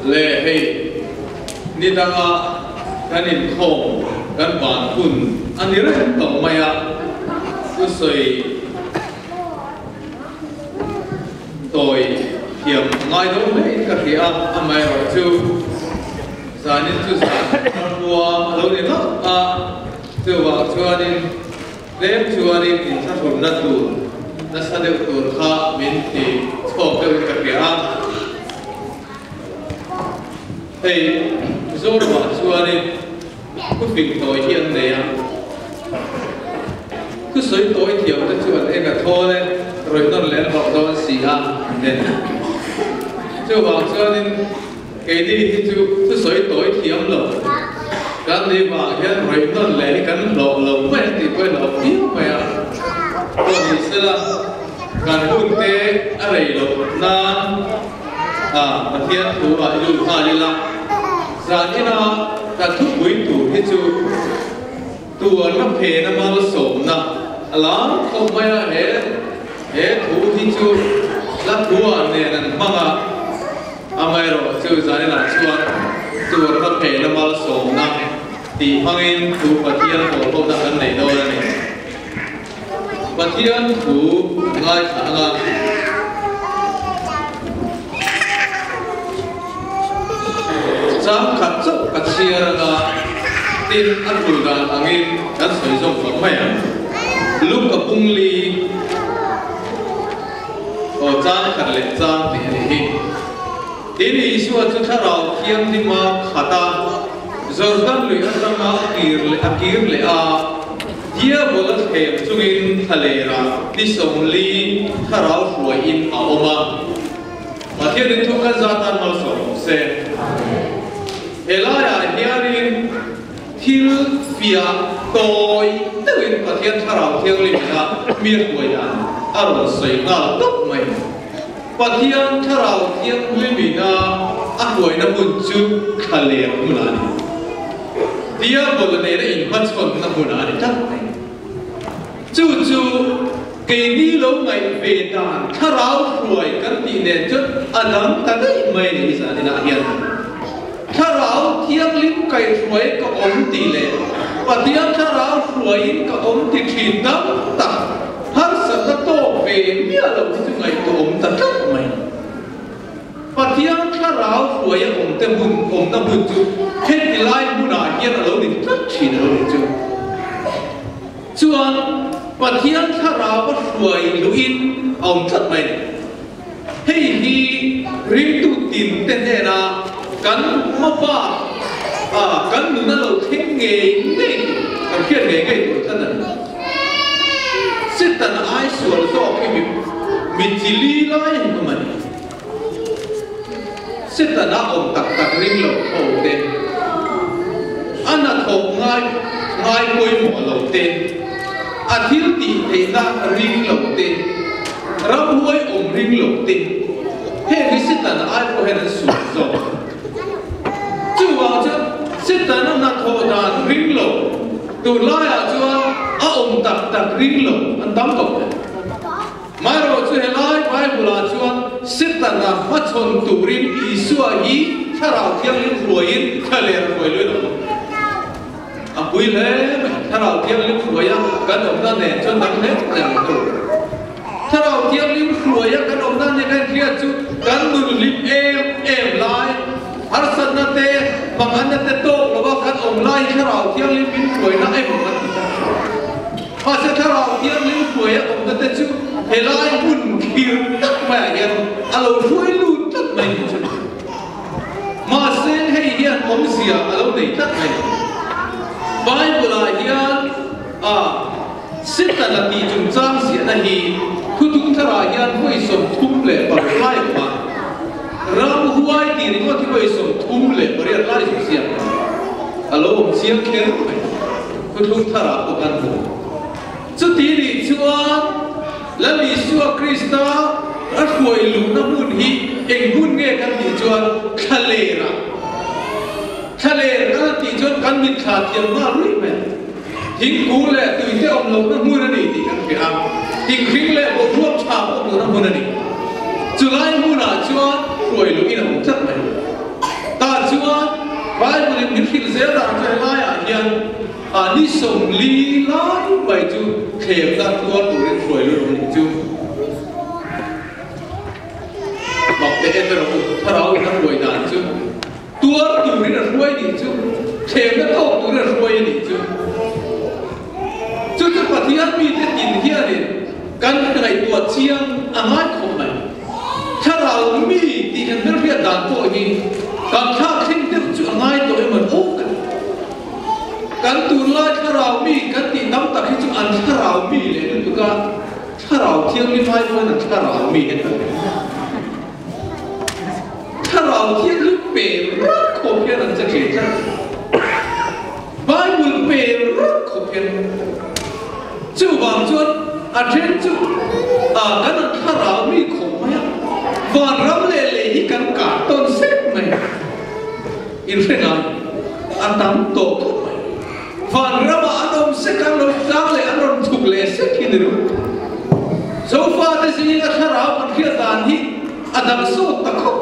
lệ hay ni đang cái nín khom cái bản kun anh nhớ đến tổng mày cứ soi tôi hiểm ngay đâu đấy các cái anh mày rồi chú giờ nên chú giờ mua lâu đến đó chú vào chú anh đem chú anh in sát hồn nát tù nát sát được tù khá mình thì chọc được các cái anh thì rồi mà chú anh cứ phình tôi hiện đấy cứ soi tôi thiểu cho chú anh cả thôi đấy rồi nó lên vào đó xì nên chú bảo chú anh cái đi thì chú cứ soi tôi thiểu rồi cái đi vào hiện rồi nó lên cái lỗ mấy thì quay lỗ yếu mày tôi nghĩ sẽ là cái hôn tê ở đây lỗ na mà thiên thủ ở dùng hoa đi làm giờ như nó ta thúc quý tủ thì chú tủ nó phê nó mà nó sổm nè lắm không phải là hết thủ thì chú là thủ anh này là mang mày rồi chú giờ này là chú nó phê nó mà nó sổm nè thì phong in thủ và thiên của không đang này đâu này và thiên thủ ngay thẳng khát chốc khát xia là tin ăn bùi đàn angin ăn sấy rồng phẳng mày lúc ở bung ly ở trang khát lệ trang thì đi xua chút thà rau khiêm đi mà khata Jordan lưỡi ăn răng akir lệ dia bolat hem chungin thalera đi sông ly thà rau ruồi in oma và thiên đến thu căn gia tan mal sông se Elaya hiarin thil fia toy tawin pathian tharau thiang limina mir huayan aro sei ngal tok mai pathian tharau thiang limina ahoi na munchu khale munani dia bolane na in patchon na munani tak mai chu ke ni lo ngai ve dan tharau huai kan ti ne chut anam ta dai mai ni sa ni na hianถ้าเราเที่ยงลิ้นไก่สวยก็อมตีเลยปฏิญาณถ้าเราสวยก็อมติดขีดน้ำตักฮันสัตโตเปเมียเราที่จะไงก็อมตัดไหมปฏิญาณถ้าเราสวยอมเต็มบุญอมน้ำบุญจุเฮ็ดไล่บุญอาเฮียนเราหนึ่งตัดขีดเราหนึ่งจุส่วนปฏิญาณถ้าเราสวยลุอินอมตัดไหมให้ฮีริมตุตินเต้นเนากันมาบ้ากันหนูนั่นเราทิ้งเงี้ยกันเพี้ยนเงี้ยตัวท่านนั้นสิตันไอส่วนก็ที่มีจิลีไล่ก็มันสิตันน่าอมตักริงเราโอเต้อันนั้นถกง่ายคุยหมอเราเต้อาทิตย์ตีเต้น่าริงเราเต้รับหวยอมริงเราเต้เฮ้ยสิตันไอพวกนั้นสุดยอดจู่ว่าจะสิตันนั้นโทษานริงโลตัวไล่จู่ว่าอมตักริงโลอันตั้มตกไม่รู้จู่เฮลัยไปบุลาจู่ว่าสิตันนั้นมาชนตัวริงอิสุอาฮีถ้าเราเที่ยงลิ้นรวยทะเลรวยเลยหรอคุยเลยถ้าเราเที่ยงลิ้นรวยกันอมนั่นเนี่ยจนนั่นเนี่ยแต่ไม่ถูกถ้าเราเที่ยงลิ้นรวยกันอมนั่นเนี่ยกันเที่ยงจู่กันนุ่นลิ้นเอ็มไล่อาร์สันนัตเตบางอันนัตเตโตแล้วว่ากันองไล่ถ้าเราเที่ยงลิ้นปิ้นสวยนะไอ้ผมมันพอถ้าเราเที่ยงลิ้นสวยองนัตเตจูเฮลัยบุญคิวตักแม่ยันเราช่วยลุ้นตักไม่จุดมาเส้นให้เฮียนผมเสียเราได้ตักไม่ไบเบิลเฮียนสิทธิ์นาทีจุนจ้างเสียนาทีทุกทราเฮียนผู้สมทุมเล่บริไล่มาเราหัวไอ้ตีนี่ก็ที่ไปส่งทุ่มเลยบริษัทลาดิเสียอารมณ์เสียงเข็นไปคุณลุงทาราปกันหัวสุดที่นี่ชัวและมีชัวคริสต์รักหวยลุงน้ำมุนฮีเองบุญเงี้ยกันที่ชัวทะเลระกันที่ชัวกันมิตรขาดเทียมมาลุยแม่ทิ้งกูแหละตื่นเต้นลงน้ำมุนนี่ที่กันไปอ่ะทิ้งทิ้งแหละบวกรวบชาบวกน้ำมุนนี่จุดไล่มุนาชัวรวยลุยนะผมจัดไป chuan Bible in Hill Zera Laya hian ni som li lai mai chu khem da tuar turin khoi lu ni chu bọc te etero tharau na khoi dan chu tuar turin a khoi ni chu khem da to turin a khoi ni chu chu chu pathian mi te tin hian ni kan ngai tua chiang angai khom mai tharau mi ti kan ber ria dan to hi kan tha khin te chu angai to e man ok kan tu lai tharau mi kan ti nam tak hi chu an tharau mi le tu ka tharau thiang ni mai ko na tharau mi he ta tharau thiang lu pe rak ko phe na cha che cha Bible pe rak ko phe chu wang chuan a then chu kan tharau mi ko mai van ram le le hi kan ka ton sek mai in fenga an tam to van rama anom sekang lo tang le anom thuk le sekin ru so far this is a tharau an khia dan hi adam so takho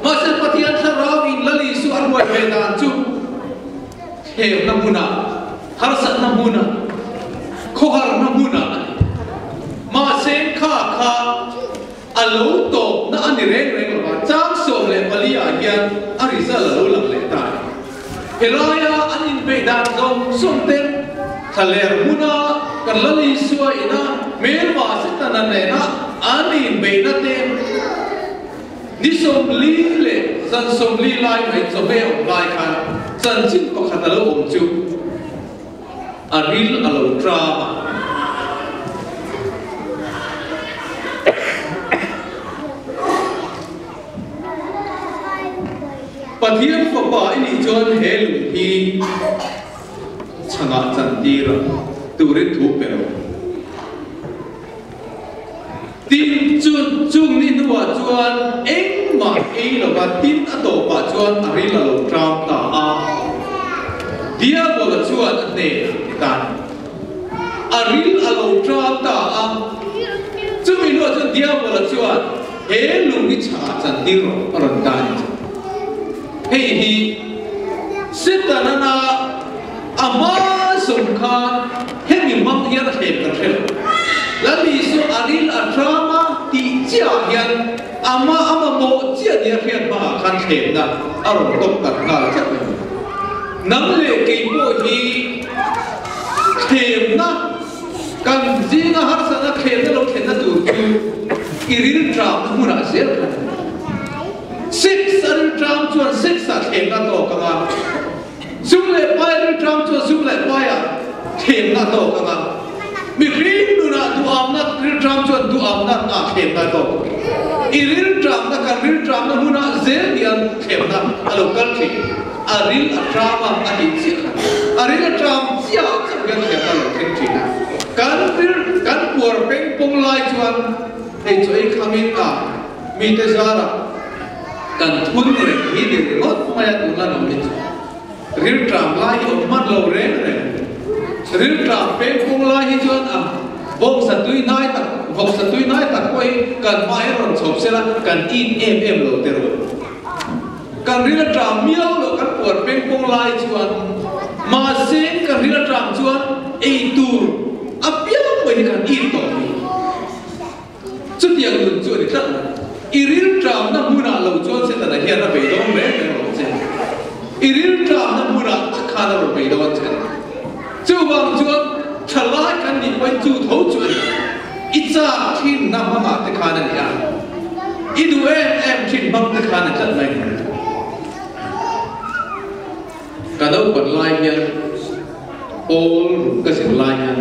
masal patian tharau in lali su arwai me dan chu he namuna harsa namuna khohar namuna ma sen kha alo to na ani reng ba chang so le palia hian arisa lo lang le ta Helaya anin bedan dong somten thaler muna kalali suwa ina melwa sitana nena anin bedate ni somli le san somli lai mai sobe lai khan san chin ko khatalo om chu aril alo drama Pathian papa ini John Helu hi changa chandira turin thu pero tin chung ni nuwa chuan eng ma ei lo ba tin ato pa chuan ari la lo tram ta a dia bola chuan ne tan ari la lo tram ta a chumi lo chuan dia bola chuan Helu ni changa chandira ron dan Hei hi sitanana ama sumkha hemi mang hian hem ka thel lami su aril atrama ti chia hian ama mo chia dia hian ma khan hem na aron tok tak na chat nam le ke po hi hem na kan jinga har sana hem na lo khen na tu iril tram huna sel six aril tram chuan six a hem na to kama sumle pai aril tram chuan sumle pai a hem na to kama mi rin nu na du am na aril tram chuan du am na a hem na to iril tram na kan ril tram na huna zel dian hem na alo kal thi aril atrama ani chi aril tram chia chak yan hem na lo khen thi kan puar peng pong lai chuan ei choi khamin a mi te zara kan thun re hi de lot maya tu la no ni ril tram lai o man lo re ril tram pe pong lai hi chuan a bok satui nai tak koi kan mai ron chop sela kan in em lo te ro kan ril tram miao lo kan por pe pong lai chuan ma sen kan ril tram chuan ei tur apiang mai kan in to chu tiang dun chu ni tlang iril tram na muna lo chuan se ta hian na be dong re lo chen iril tram na muna khana ro be dong chen chu wang chuan thalai kan ni pai chu tho chuan icha thin na ma te khana ya idu em thin bang te khana chat mai ka do pan lai hian all ka sin lai hian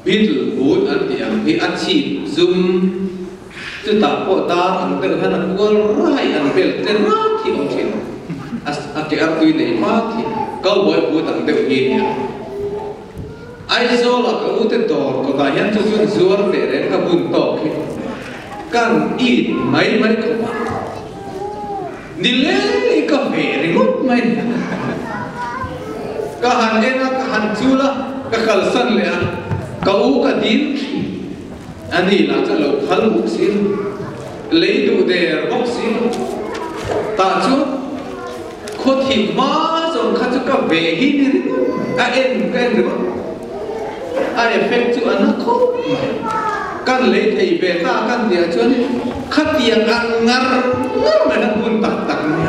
bil bud an tiang hi achi zum tu tak po ta ang ter hana gol rai ang bel ter ma thi ong thin as ati ar tu nei ma thi kau boy bu tang de hi ya ai zo la ka u te to ko ta hian chu chu zuar le re ka bun to khi kan i mai ko ni le ka ve ri mut mai ka han ena ka han chula ka khal san le a ka u ka din ani la cha lo khal buk sin lấy đủ để bóc xin ta chú khó thì má rồi khá chú cả về hi đi em được ai effect chú anh khó kan lấy thầy về ta kan dia chú khát tiền ăn ngar mà nó buồn tặc tặc này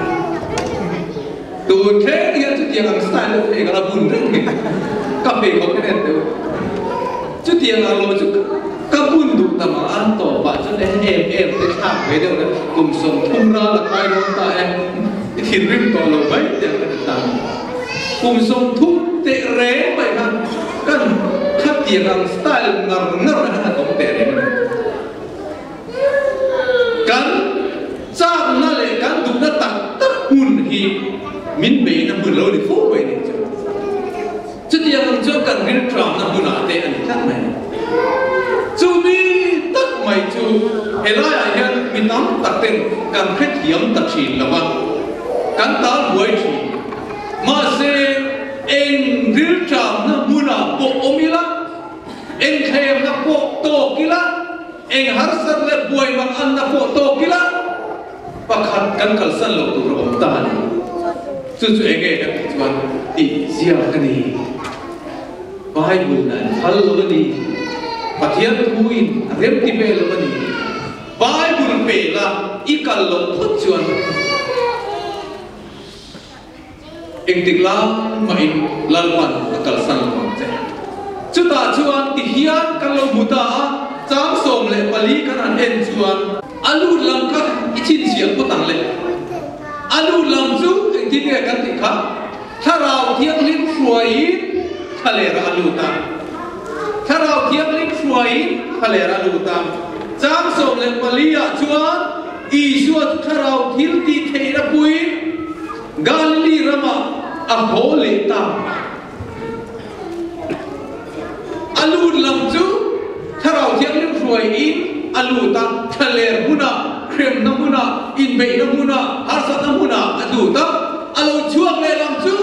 từ thế thì chú tiền ăn style thầy cái là buồn rất nhiều cà phê có cái này đâu chú tiền ăn lo chú các buồn đủ tầm ăn tổ bạn cho nên em để thả về đâu đấy cùng sống thung ra là kai đó ta em thì rim tổ là mấy tiền cái ta cùng sống thung tệ ré vậy ha kan khát tiền ăn style ngar là không tệ đấy kan cha na le kan đủ na tak buồn hi min bể na buồn lâu để phố vậy đấy chú tiền ăn cho kan rim tram na buồn à tệ anh chắc này chú mi tất mày chú hệ lai à hiện mình nắm tạc tên càng khét hiếm tạc chỉ là vâng càng ta buổi chỉ mà sẽ anh ril chạm na muna bộ omila anh khem na bộ to kila anh har sát le buổi mà ăn na bộ to kila và khăn càng khăn sân lộc tụ rồi ta này chú chú anh nghe được chú anh đi ziar cái này vai buồn này phật lo đi Pathian tuin rem ti pe lo mani Bible pe la ikal lo phut chuan engtikla ma in lalpan akal san lo che chuta chuan ti hian kal lo muta chang som le pali kan an en chuan alu lam kha ichin siang potang le alu lam chu engti ne kan ti kha tharau thiang lim hruai thale ra alu taถ้าเราเทียบลิงสวยทะเลระดูตามจามสมเลปลียชัวอีชัวถ้าเราทิลตีเทระปุยกาลิลีระมาอโหเลตามอลูดลำจูถ้าเราเทียบลิงสวยอินอลูตามทะเลมุนาเครมน้ำมุนาอินเบย์น้ำมุนาอาร์สัน้ำมุนาอดูตามอลูชัวเลลำจู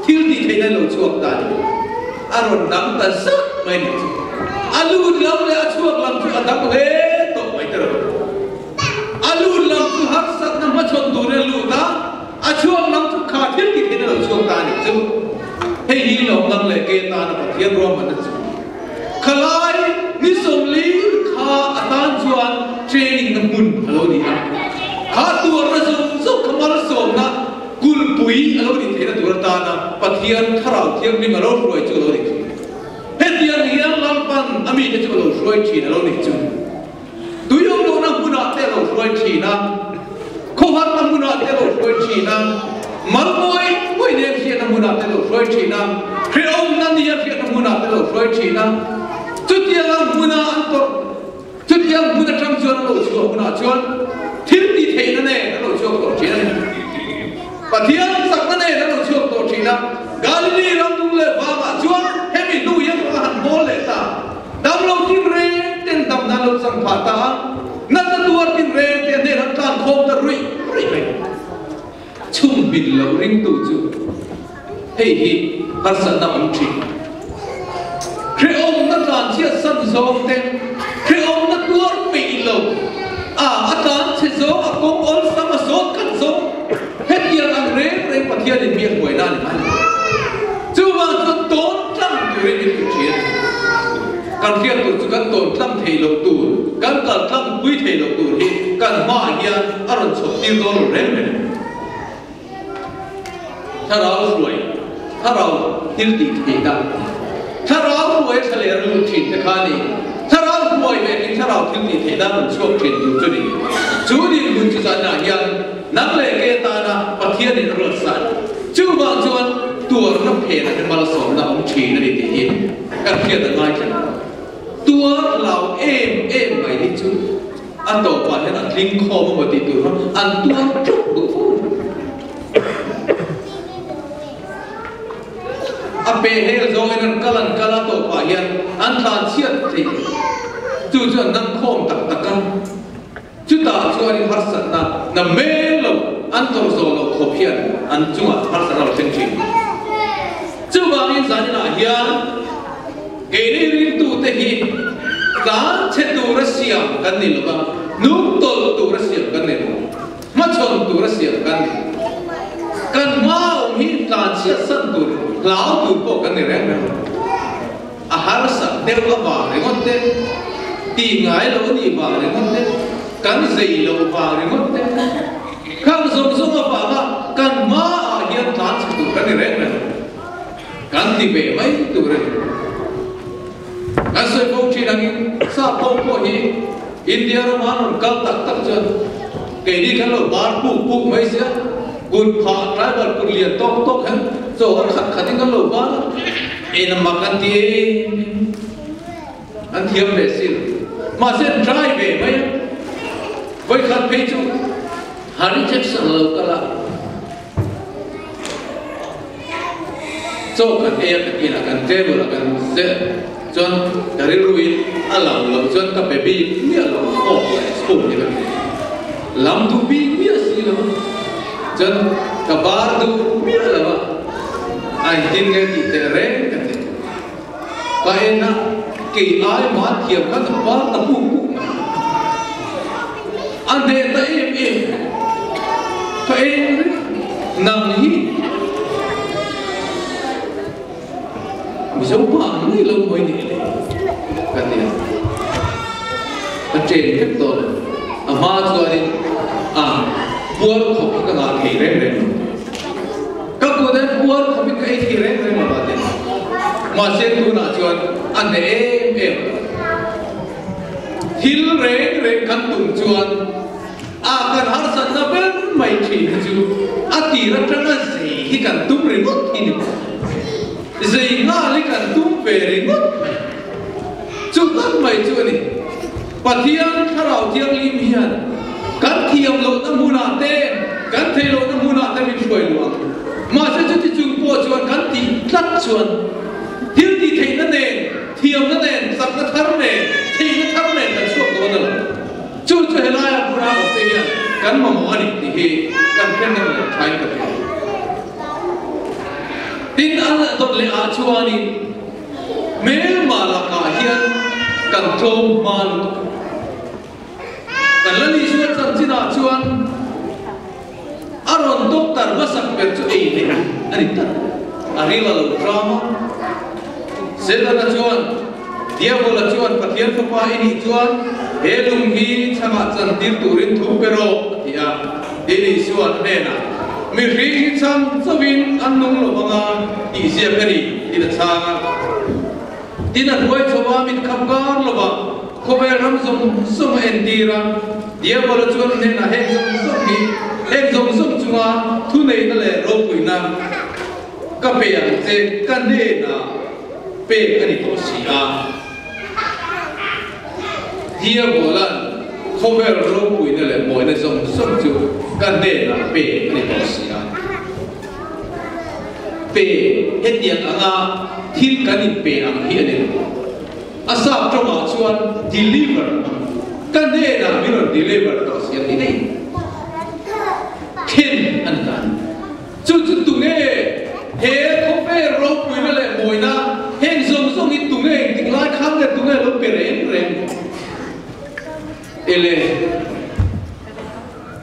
ทิลตีเทระเราชัวตาอารมณ์ดังแต่สักไม่ได้อาลูดลำเลยอาช่วงลำช่วงดังเล่ตกไม่ตรงอาลูดลำช่วงหักสักน้ำมาชนตัวเรือลูดนะอาช่วงลำช่วงขาดที่ติดที่เราช่วงตาเนี่ยจู่ให้ฮีโร่ดังเลยเกตานะปะเทียนรวมมันจู่ขลายนิสมลีขาอัตานชวนเทรนนิ่งน้ำมุนฮัลโหลดีนะขาตัวระสมสุขมาระสมนะกุลปุยฮัลโหลดีเทนะตัวตานะปะเทียนขราวเทียนนี่มาเรารวยจู่เราดีเฮ็ดยังเฮียงลำปันอามีจะจะเราช่วยทีนะเราหนิจุดูยงเรานักบุญอาเตเราช่วยทีนะเขาหัดนักบุญอาเตเราช่วยทีนะมันไม่เนี่ยเฮียนักบุญอาเตเราช่วยทีนะพระองค์นั้นเนี่ยเฮียนักบุญอาเตเราช่วยทีนะจุดยังบุญอาอันโตจุดยังบุญอาจำชวนเราช่วยบุญอาชวนทิ้งดีเทนั่นเองเราช่วยตัวทีนะปะเทียนสักนั่นเองเราช่วยตัวทีนะกาลิลีรำดุเลบาบะชวนให้มีดูยังหันโบเลตาดำลงที่เรเต็นดำนั้นเราสังขารตานั่นตัวที่เรเต็นในรักการโคมตะรุยไปชุ่มบินเราริงตูจูเฮ้ยฮัสนาอัมทีพระองค์นักการเชื่อสันโซเต็มพระองค์นักตัวปีโลอาจารย์เชโซอากงอลสมาโซกันโซเฮ็ดยังอังเรปะเทียนเมียหวยนั่นมันจูว่าจะโตตั้งอยู่ในจุดเทียนการเทียนตัวจุกันโตตั้งเทลตูการการตั้งปุ้ยเทลตูที่การมาเฮียอารมณ์สดที่โดนเร่งเลยถ้าเรารวยถ้าเราทิลติเทกันถ้าเรารวยเฉลี่ยรูทินตะคานีถ้าเรารวยแบบนี้ถ้าเราทิลติเทได้มันช่วงเทนอยู่จุดนี้มุนจุดนั้นยังนักเลงเกตานะปะเทียนในรถสันจูบางจวนตัวนักเพลเป็นมาลสมดาวชีนในที่นี้การเทียนแต่ง่ายจังตัวเราเอ็มไปที่จุดอันต่อไปให้นักลิงคอมาติดตัวอันตัวจุกบุฟนอเปเฮลโซเอนกัลันกัลาต่อไปอันทานเชียดที่จู่จวนนั่งโคมตักตะกันจุดตาชวนฮัสสันนะเมลอันตัวโซโลโคเพียนอันจุงฮัสสันเราเซนจิจูบามินสันนะเฮียเกลีรินตูเตฮีการเชตูรัสเซียกันนี่หรอนุตโตตูรัสเซียกันนี่มาชนตูรัสเซียกันนี่ siết sân tụt lão tụt bộ cái này đấy har sa teo ka va re ngon te ti ngai lo ni va re ngon te kan sei lo va re ngon te khang zong zong va ga kan ma a hian tan chu tu kan re ne kan ti ve mai tu re kan soi phong chi dang sa phong ko hi India ro man kal tak tak chen ke ni kan lo bar pu mai sia gun pha driver ku lian tok tok han so khat khat kan lo bar en makan ti an thiam le sil ma sen try ve mai vai khat pe chu hari Jackson lo kala so kan e kan ina kan table kan se chon dari ruin ala lo chon ka baby mi lo oh spoon ni kan lam du bi mi si lo chon ka bar du mi lo ai tin ge ti te re kan pa ena ke ai ma thiam ka ba ta pu ande ta em pa en nang hi mi so pa ni lo moi ni le ka ti a chen ke to a ma so ni a puar kho ka ga ke re re ka ko de puar kho bi ka ke re re ma ba de ma sen tu na chuan an de em hil re re kan tum chuan a kan har san na ben mai thi chu a ti ra tang a sei hi kan tum re ngot hi ni zai nga li kan tum pe re ngot chu tak mai chu ni pathian tharau thiang lim hian kan thiam lo na mu na te kan thei lo na mu na te mi khoi lo ma se chu ti chung po chuan kan ti tlat chuan thil ti thei na ne thiam na ne sak na thar ne thei na thar ne kan chuak do na chu chu helai a pura o te hian kan ma mo ani ti hi kan khen na le thai ka tin an dot le a chuani mel mala ka hian kan thom man kan lani chuan chan china chuan aron doctor masak per chu ei le ani ta arila lo drama sedana chuan diabola chuan pathian papa ini chuan helung hi changa chan tir turin thu pero tia ini chuan nena mi ri chang chawin annung lo banga ti sia peri ina changa tina huai chowa min khapgar lo ba khobe ram som som endira diabola chuan nena he som som hi he som som chunga thu nei na le ro puina ka pe ya che kan ne na pe ani to sia diabola khobe ro puina le moi na som som chu kan ne na pe ani to sia pe hetiang anga thil kan in pe ang hi ani asa toma chuan deliver kan ne na mi ro deliver to sia ni nei khen an kan chu chu tu nge he khobe ro puina le moi na heng som som ni tu nge tik lai khang le tu nge lo pe reng ele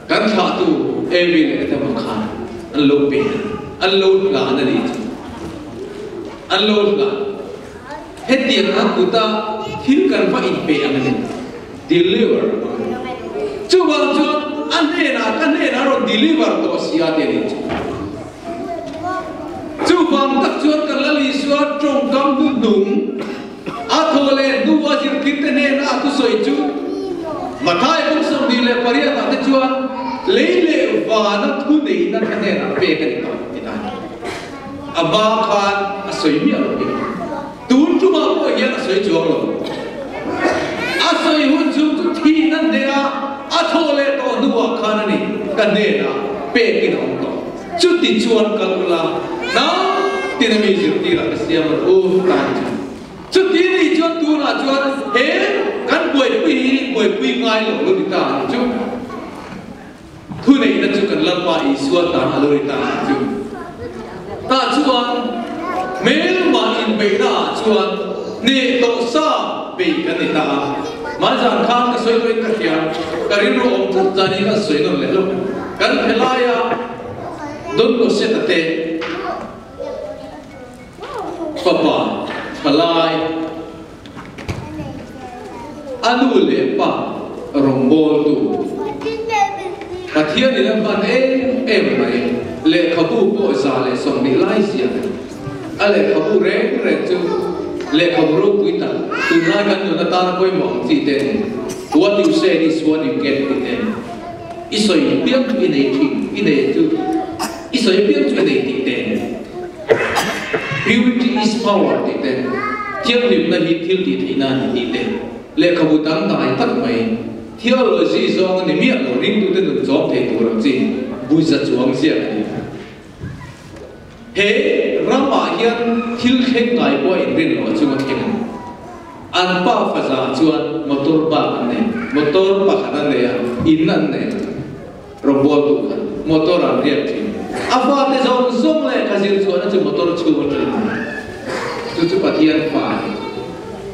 kan tha tu evi le ta ma khan an lo pe an lo la na ni an lo la he tiang a kuta thil kan fa in pe ang ni deliver chu wang chu an ne na kan ne na ro deliver to sia te ni chu wang tak chuan kan la li suwa trong kam du dung a thole du wa jir kit ne na tu soi chu mathai bung som di le paria ta te chuan leile wa na thu nei na kan ne na pe kan ta ina aba khan a soi mi alo ni tun chu ma ko ya a soi chu lo a soi hun chu tu thi nan de a thole to du wa khan ni kan ne na pe kin ong to chu ti chuan kan la na tin mi jir ti la sia ma o tan chu ti ni chuan tu na chuan he kan buai pui ngai lo lo ti ta chu thu nei na chu kan la pa i suwa ta alo ri ta chu ta chuan mel ma in be na chuan ne to sa be kan ni ta ma jan khang ka soi loi ka khia ka rin ro om that jani ka soi no le lo kan phelaya don ko se ta te palai anu le pa rombol tu pathian ni lamban em mai le khabu ko za le som ni lai sia ale khabu re chu le khabu ro puita tu na kan no ta na koi mong ti ten what you say is what you get with them isoi piang in a thing in a tu isoi piang tu in a ten purity is power ti ten chiang lim na hi thil ti theina ti ten le khabu dang dai tak mai theology zong ni mi lo ring tu ten job the tu ram chi bui za chuang sia he rama hian thil kheng ngai bo in rin lo chu ma khen an pa fa za chuan motor pa ne motor pa khana ne in nan ne robot tu motor an riat thi afa te zong zong le khazil chuan chu motor chu ma chu chu pathian fa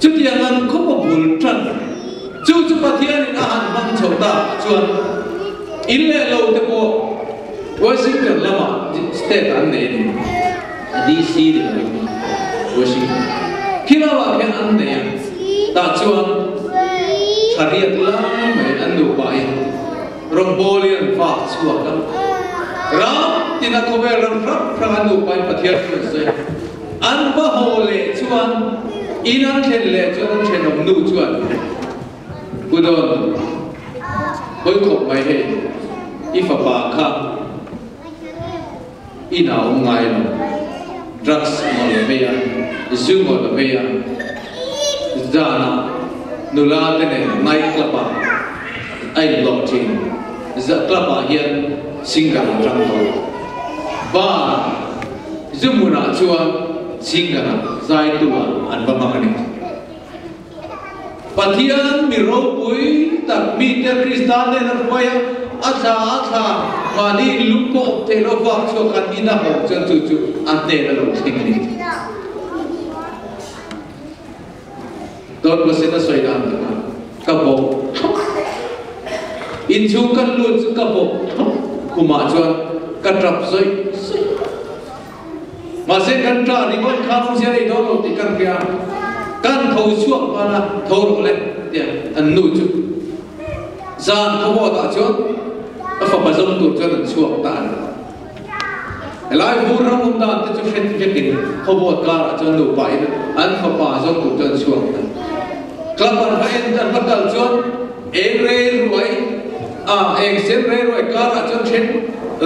chu tiang an ko bo bul tran chu pathian in an bang chota chuan in le lo te ko Washington lama state an ne DC de Washington kinawa ke an ne ta chuan chariat la mai an du pai rombolian fa chua ka ra tina ko ver ram fra an du pai pathian se an ba hole chuan inan khen le chuan chen om nu chuan budon hoi khop mai he ifa pa kha inau ngai lo drugs mo le beya zoom mo le beya zana nula tene night club ai lo tin za club hian single rang to ba zumuna chua single zai tu an ba makani pathian mi ro pui tak mi te kristan ne na roya atha mani lupo te lo va cho kan ina ho chen chu ante na lo thing ni dot ko se na soi dan ka bo in chu kan lu chu ka bo kuma chuan ka trap soi ma se kan tra ni bon kham sia ni do lo ti kan kya kan thau chuak pa na thau ro le ya an nu chu zan ko bo ta chuan fa pa zong tu chuan an chuak ta lai bu ram um da te chu fet fetin ko bo ka ra chuan nu pai an fa pa zong tu chuan chuak ta klapan ha en tan bakal chuan ek re ruai ek sen re ruai ka ra chuan chen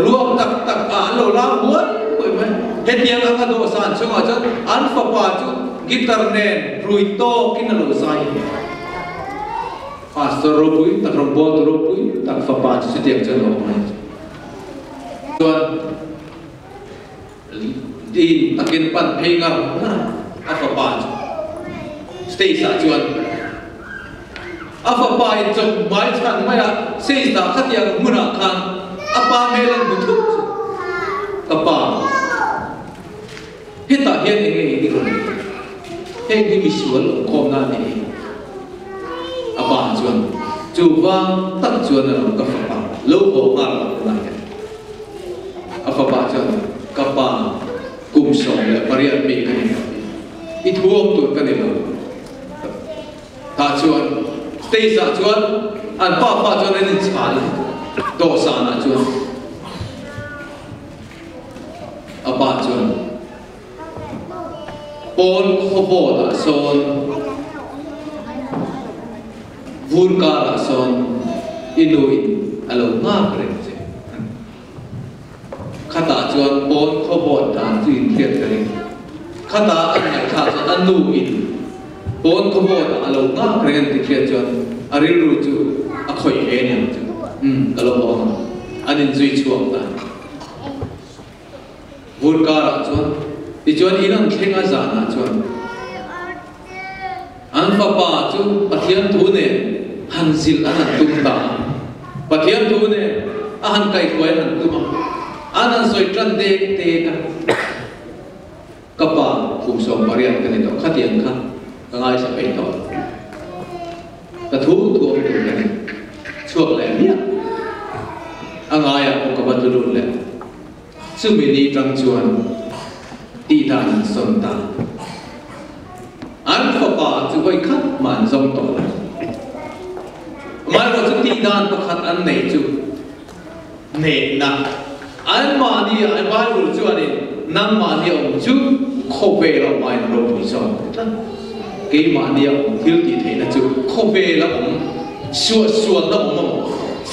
ruak tak lo la buat koi mai het yang anga do san chunga chuan an fa pa chu gitar nen rui to kin lo sai pastor robui tak robot robui tak fa pa chu tiak chuan lo mai chuan di takin pan phenga na afa pa stay sa chuan afa pa in chok mai chan mai a sei sa khatia muna khan apa melan buthuk kapa hita hian nge ni ron he ni visual khom na ni apa chuan chu wang tak chuan na ka fa pa lo ho ma la na afa pa chuan kapa kum song le pariat mi kan i thuom tu kan ni lo ta chuan stay sa chuan an pa chuan an chal do sa na chuan apa chuan pon khobo da son vurka da son inui alo nga kre che khata chuan pon khobo da tin thiet kare khata an ngai kha an nu in pon khobo da alo nga kre ti thiet chuan ari ru chu a khoi he ne chu alo bo anin zui chuak da vurka ra chuan ti chuan inan thlenga zana chuan an fa pa chu pathian thu ne han zil an tum ta pathian thu ne a han kai khoi an tum an soi tran de te ka pa khum som marian kan do khatian kha ka ngai sa pe to ka thu tu kan chuak le mia angaya ko ka batulu le sumini trang chuan ti dan son ta pa chu hoi khat man zong to mai ro chu ti dan pa khat an nei chu ne na an ma ni ai bai ru chu ani nam ma ni om chu kho ve lo mai ro pu so ke ma ni om thil ti the na chu kho ve la om suwa la om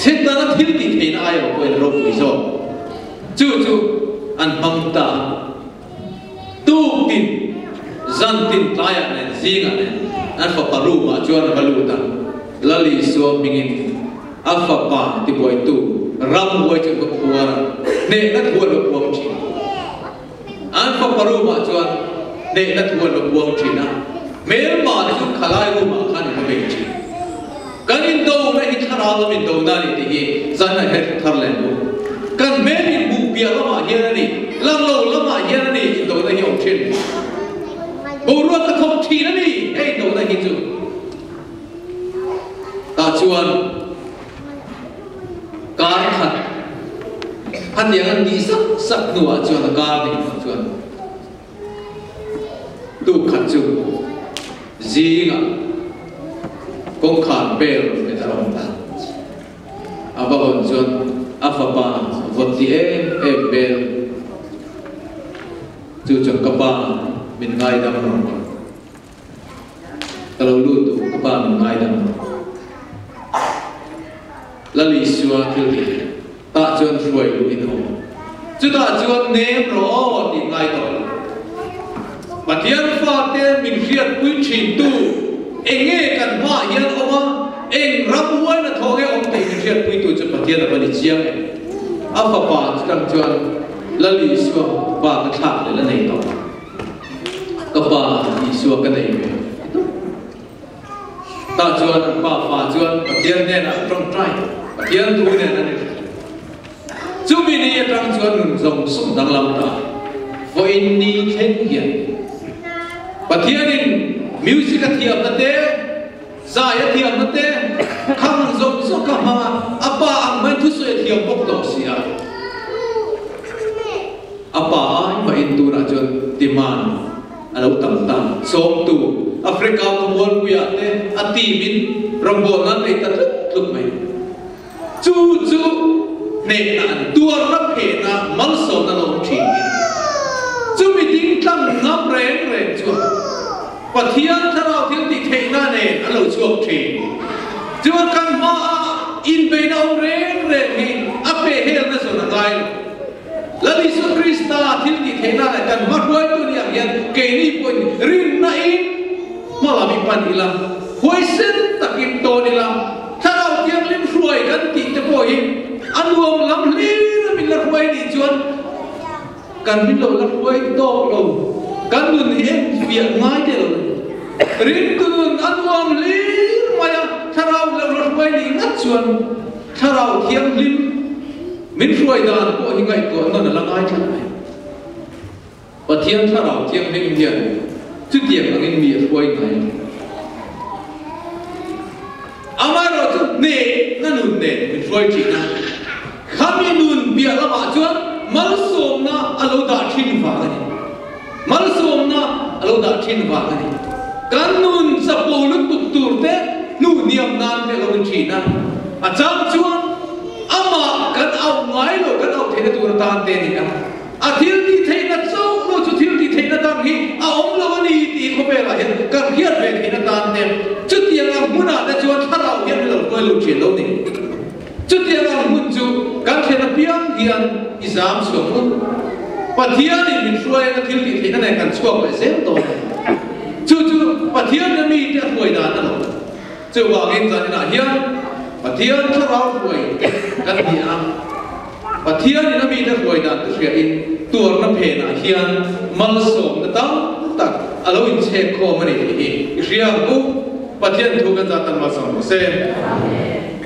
set na thil ti the na ai ko ro pu so chu an mang ta tu tin zan tin taya ne zinga ne an fa paru ma chuan balu ta lali so mingin afa pa ti boy tu ram boy chu ko puara ne na thua lo puam chi an fa paru ma chuan ne na thua lo puam chi na mel ma chu khalai ru ma khan ko be chi kan in do na hi thara lo min do na ni ti zan na het thar len bu kan me ni bu pia lo ma hian ni lang lo ma hian ni in do na hi om chin bộ ruột ta không chỉ nó đi, hey đâu đây hình dung, ta chuan, cá thật, hắn nhớ hắn đi sắc nua chuan là cá đi chuan, tu khát chung, gì ngà, công khát bèo để ta làm ta, à bao hồn chuan, à phá ba, vật gì em bèo, chu chọn các bạn mình ngay đâm rồi, kalau lu tu các bạn mình ngay đâm, là lý xua thiếu gì, ta chọn ruồi lu in hồ, chúng ta chọn ném rõ thì ngay thôi, mà thiên pha tên mình riết quy trình tu, anh nghe cần hoa hiền ông anh rắm quên là thôi ông thầy mình riết quy tu cho mà thiên là vấn đề chiang ấy, à phá ba chúng ta chọn là lý xua ba cái tháp để là này thôi. Các bà đi xuống cái này ta chuan bà phá chuan bà tiên này là trong trai bà tiên tu này là này chú mình đi trong chuan ngừng dòng sông đang làm ta với ni khen hiền bà tiên in music thiệp là thế giải thiệp là thế khang dòng sông cả mà apa ang men thu suy thiệp bốc đầu xì apa anh mà in tu là chuan timan alo tam som tu Africa ko mon kuya te ati min rambon nan nei ta tluk mai chu ne an tua rap he na mal so na lo thi chu mi ding tang ngam reng chu pathian tharau thil ti thei na ne alo chuak thi chu kan ma in be na reng hi ape hel na so na gai la Yesu Krista thil ti thei na la kan ma roi tu ni ang ke ni pun rin na in malami pan ila hoi sen takim to ni la tharau tiang lim ruai kan ti te po hi anuam lam li na min la ruai ni chuan kan min lo la ruai to lo kan nun hi em bia ngai te lo rin tu nun anuam li maya tharau la ruai ni ngat chuan tharau tiang lim min ruai dan ko hi ngai to non la ngai thang mai pathian tharau tiang lim hian chu tiang angin mi ruai ngai amai ro chu ne na nun ne min ruai chi na khami nun bia la ma chuan mal som na alo da thin va ni mal som na alo da thin va ni kan nun sa po lu tuk tur te nu niam nan te lo chi na a chang chuan ama kan au ngai lo kan au the tur tan te ni na a thil ti thei na chau lo chu thil ti thei na tan hi a om lo ni ti ko pe la hen kan hiat ve thei na tan te chu tiang ang muna na chuan tharau hian lo koi lo chi lo ni chu tiang ang mun chu kan the na piang hian exam so ko pathian ni min suai na thil ti thei na ne kan chuak le sem to chu pathian na mi te hoi da na lo chu wa gen zan na hian pathian tharau hoi kan ni am pathian ni na mi te hoi da tu ria in tur na phe na hian mal som na tam tak alo in che ko mani hi ria bu pathian thu kan za tan ma som se amen